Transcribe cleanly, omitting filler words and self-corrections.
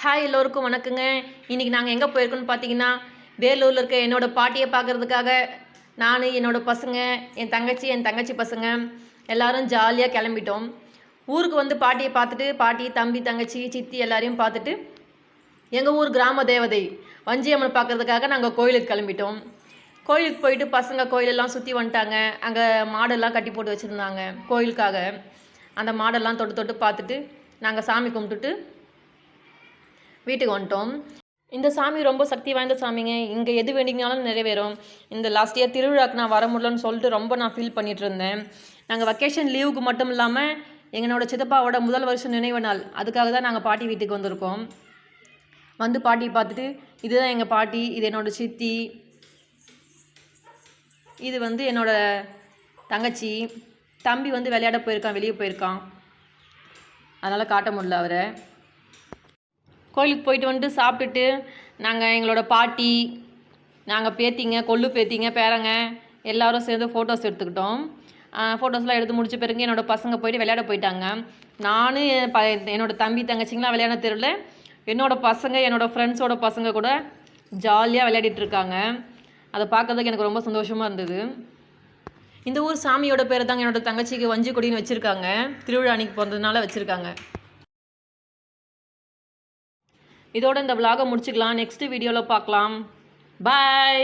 Hi எல்லோருக்கும் வணக்கங்க. இன்றைக்கி நாங்கள் எங்கே போயிருக்கோன்னு பார்த்தீங்கன்னா, வேலூரில் இருக்க என்னோடய பாட்டியை பார்க்குறதுக்காக நான், என்னோடய பசங்க, என் தங்கச்சி பசங்க எல்லோரும் ஜாலியாக கிளம்பிட்டோம். ஊருக்கு வந்து பாட்டியை பார்த்துட்டு, பாட்டி, தம்பி, தங்கச்சி, சித்தி எல்லாரையும் பார்த்துட்டு, எங்கள் ஊர் கிராம தேவதை வஞ்சியம்மனை பார்க்குறதுக்காக நாங்கள் கோயிலுக்கு கிளம்பிட்டோம். கோயிலுக்கு போயிட்டு பசங்க கோயிலெல்லாம் சுற்றி வந்துட்டாங்க. அங்கே மாடெல்லாம் கட்டி போட்டு வச்சுருந்தாங்க கோயிலுக்காக. அந்த மாடெல்லாம் தொட்டு தொட்டு பார்த்துட்டு நாங்கள் சாமி கும்பிட்டுட்டு வீட்டுக்கு வந்துட்டோம். இந்த சாமி ரொம்ப சக்தி வாய்ந்த சாமிங்க. இங்கே எது வேண்டிங்கனாலும் நிறைவேறும். இந்த லாஸ்ட் இயர் திருவிழாக்கு நான் வர முடியலன்னு சொல்லிட்டு ரொம்ப நான் ஃபீல் பண்ணிகிட்டு இருந்தேன். நாங்கள் வெக்கேஷன் லீவுக்கு மட்டும் இல்லாமல் எங்களோட சித்தப்பாவோட முதல் வருஷம் நினைவு நாள், அதுக்காக தான் நாங்கள் பாட்டி வீட்டுக்கு வந்திருக்கோம். வந்து பாட்டியை பார்த்துட்டு, இதுதான் எங்கள் பாட்டி, இது என்னோடய சித்தி, இது வந்து என்னோடய தங்கச்சி, தம்பி வந்து விளையாட போயிருக்கான், வெளியே போயிருக்கான், அதனால் காட்ட முடியல அவரை. கோயிலுக்கு போயிட்டு வந்துட்டு சாப்பிட்டுட்டு நாங்கள் எங்களோட பாட்டி, நாங்கள் பேத்திங்க, கொள்ளு பேத்திங்க, பேரங்க எல்லோரும் சேர்ந்து ஃபோட்டோஸ் எடுத்துக்கிட்டோம். ஃபோட்டோஸ்லாம் எடுத்து முடிச்ச பிறகு என்னோடய பசங்க போயிட்டு விளையாட போயிட்டாங்க. நான் என்னோடய தம்பி தங்கச்சிங்களாம் விளையாட தெரியல. என்னோடய பசங்க என்னோடய ஃப்ரெண்ட்ஸோட பசங்க கூட ஜாலியாக விளையாடிட்டு இருக்காங்க. அதை பார்க்கறதுக்கு எனக்கு ரொம்ப சந்தோஷமாக இருந்தது. இந்த ஊர் சாமியோட பேர் தாங்க என்னோடய தங்கச்சிக்கு வஞ்சி கொடின்னு வச்சுருக்காங்க. திருவிழா அன்னைக்கு பிறந்ததுனால வச்சுருக்காங்க. இதோட இந்த விலாகை முடிச்சுக்கலாம். நெக்ஸ்ட் வீடியோவில் பார்க்கலாம். பாய்.